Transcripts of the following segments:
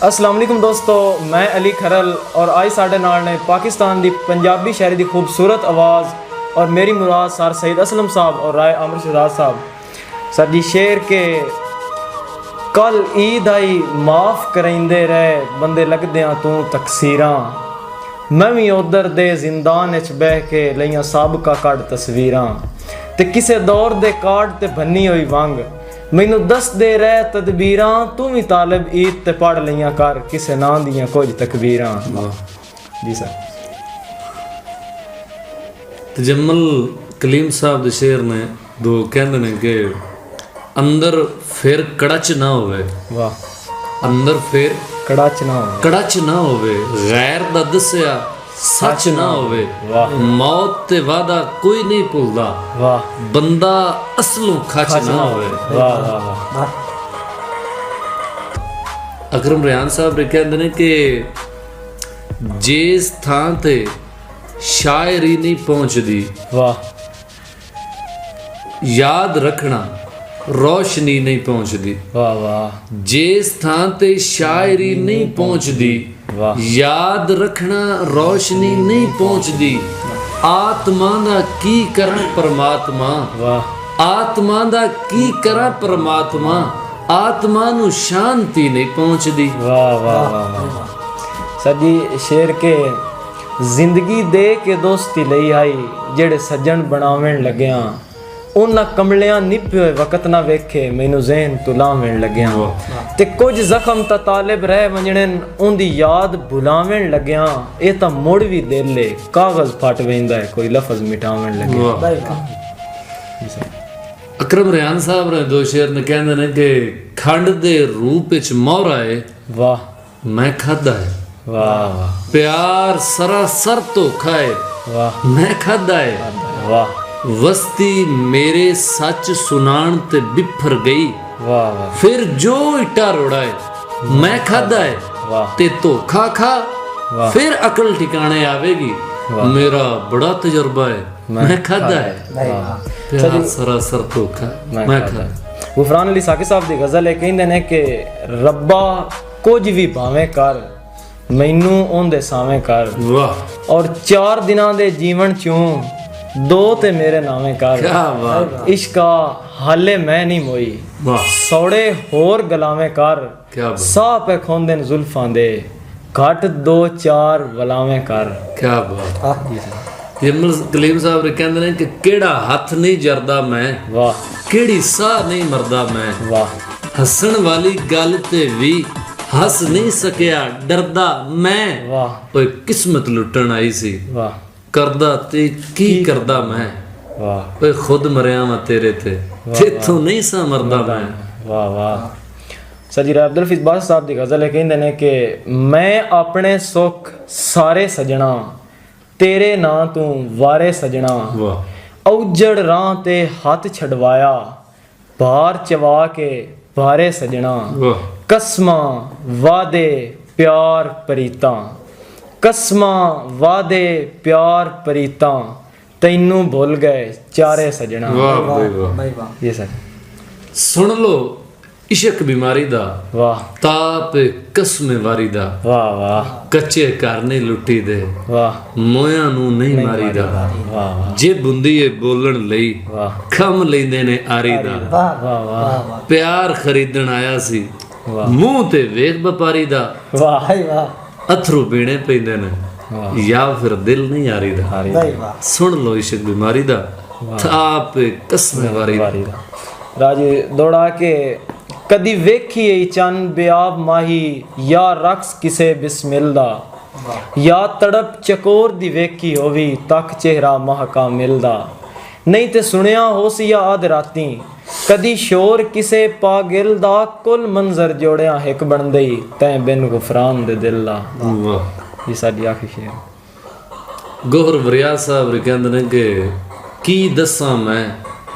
अस्सलाम वालेकुम दोस्तों, मैं अली खरल और आज साढ़े नाल ने पाकिस्तान की पंजाबी शायरी की खूबसूरत आवाज़ और मेरी मुराद सर सईद असलम साहब और राय अमर शहजाद साहब। सर जी शेर के कल ईद आई माफ़ करेंदे रहे बंदे लगदे तू तकसीरां, मैं भी उधर दे जिंदान च बह के लईयां साबका कड़ तस्वीरां, ते किसे दौर दे कार्ड ते भन्नी होई वंग, मैनू दस दे रह तदबीरां, तू भी तालब ईद ते पढ़ लियां कर किसे नां दियां कुछ तकबीरां। जी सर। तजम्मल कलीम साहब दे शेर ने दो कहंदे ने कि अंदर फिर कड़च ना होवे, वाह, अंदर फिर कड़च ना हो, कड़च ना होवे, गैर दा दस्या सच ना होवे, मौत ते वादा कोई नहीं भुलदा, वाह, बंदा असलों खच ना होवे। वाह वाह वाह। अकरम रियान साहब ने कहते हैं कि जिस थां ते शायरी नहीं पहुंचदी, वाह, याद रखना रोशनी नहीं पहुंचदी। वाह वाह, जिस थां ते शायरी नहीं पहुंचदी, वाह, याद रखना रोशनी नहीं पहुंचदी, आत्मा दा की करा परमात्मा, वाह, आत्मा दा की करा परमात्मा, आत्मा नू शांति नहीं पहुंचदी। वाह वाह वाह वाह। सर जी शेर के जिंदगी दे के दोस्ती लई आई, जेड़े सज्जन बनावें लग्या, उन्हां कमलियां निपे होए वक्त ना वेखे, मैनू ज़हन तू लावें लग्या, ते कुछ जख्म ता तालिब रह वंजणे उनदी याद भुलावें लग्या, ये तां मुड़ भी दिल है कागज फट वेंदा है कोई लफज मिटावें लग्या। अकरम रियान साहब ने दो शेर ने कहते हैं कि खंड दे रूप विच मोहरा है, वाह, मैं खादा है, वाह वाह, प्यार सरासर धोखा है, वाह, मैं खादा है, वाह, वस्ती मेरे सच सुनान ते बिफर गई, वाह वाह, फिर जो इटा रोड़ा है मैं खादा है, वाह, ते धोखा खा वाह, फिर अकल ठिकाने आवेगी, मेरा बड़ा तजुर्बा है, मैं खादा है, प्यार सरासर धोखा मैं खादा। गुफरान अली साकी साहब दी गज़ल है, कहंदे ने कि रब्बा कुछ भी भावें कर मैनू ओंदे सावें कर, वाह, और 4 दिनां दे जीवन चों 2 ते मेरे नावें कर, क्या बात, इश्का हाले मैं नहीं मोई, वाह, सौड़े होर गलावें कर, क्या बात, साह पे खोंदे जुल्फां दे घट 2-4 वलावें कर। क्या बात। जमल कलीम साहब ने कहते हैं कि केड़ा हथ नहीं जरदा मैं, वाह, केड़ी साह नहीं मरदा मैं, वाह, हसन वाली गल ते भी हस नहीं सकिया डरदा मैं, वाह, ओए किस्मत लुटन आई सी, वाह, करदा ते की करदा मैं, वाह, ओए खुद मरिया वा तेरे ते तेथों नहीं सा मरदा मैं। वाह वाह। सजीरा अब्दुल हफीज बास साहब की गज़ल है, कहते हैं कि मैं अपने सुख सारे सजना, तेरे नां तू वारे सजना, वाह, औजड़ राह ते हथ छड़वाया, भार चवा के भारे सजना, वाह, कसमां वादे प्यार परीतां, कसमां वादे प्यार परीतां, तैनू भुल गए चारे सजना। वाह वाह। ये सर सुन लो इश्क बीमारी दा, वाह, ताप कसमे वारी दा, वाह वाह, कच्चे घर नहीं लुट्टी दे, वाह, मोया नू नहीं मारी दा, वाह, जे बुंदी है बोलण लई वाह, खम लेंदे ने आरी दा, वाह वाह, प्यार खरीदण आया सी मूंह ते वेख व्यापारी दा, वाह, अथरू पीने पैंदे ने या फिर दिल नहीं आरी दा, सुन लो इश्क बीमारी दा, ताप कसमे वारी दा। राजी दौड़ा के कदी वेखी चन बेआब माही, या रक्स किसे बिस्मिल दा, या तड़प चकोर दी वेखी होवी तक चेहरा महका मिलदा, नहीं ते सुनिया हो सी या आध राती कदी शोर किसे पागिल दा, कुल मंजर जोड़िया हिक बन दई तैं बिन गुफरान दे दिल दा। ये साडी आखिरी शेर। गोहर वरिया साहब ने कहते हैं कि की दसां मैं,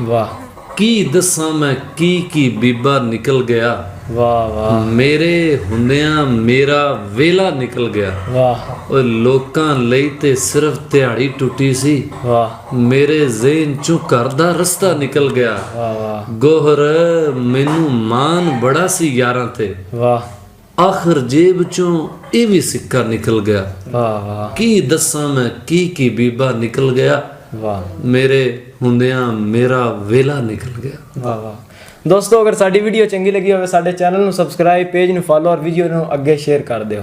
वाह, की दसां मैं की बीबा निकल गया, वाह वाह, मेरे हुंदियां मेरा वेला निकल गया, वाह, ओए लोकां लई ते सिर्फ दिहाड़ी टुटी सी, वाह, मेरे ज़हन चों घर दा रस्ता निकल गया, वाह वाह, गोहर मैनू मान बड़ा सी यारां ते, वाह, ਆਖਰ ਜੇਬ ਚੋਂ ਇਹ ਵੀ ਸਿੱਕਾ ਨਿਕਲ ਗਿਆ। ਵਾਹ ਵਾਹ ਕੀ ਦੱਸਾਂ ਮੈਂ ਕੀ ਬੀਬਾ ਨਿਕਲ ਗਿਆ, ਵਾਹ ਮੇਰੇ ਹੁੰਦਿਆਂ ਮੇਰਾ ਵੇਲਾ ਨਿਕਲ ਗਿਆ। ਵਾਹ ਵਾਹ ਦੋਸਤੋ, ਅਗਰ ਸਾਡੀ ਵੀਡੀਓ ਚੰਗੀ ਲੱਗੀ ਹੋਵੇ ਸਾਡੇ ਚੈਨਲ ਨੂੰ ਸਬਸਕ੍ਰਾਈਬ, ਪੇਜ ਨੂੰ ਫੋਲੋ ਔਰ ਵੀਡੀਓ ਨੂੰ ਅੱਗੇ ਸ਼ੇਅਰ ਕਰ ਦਿਓ।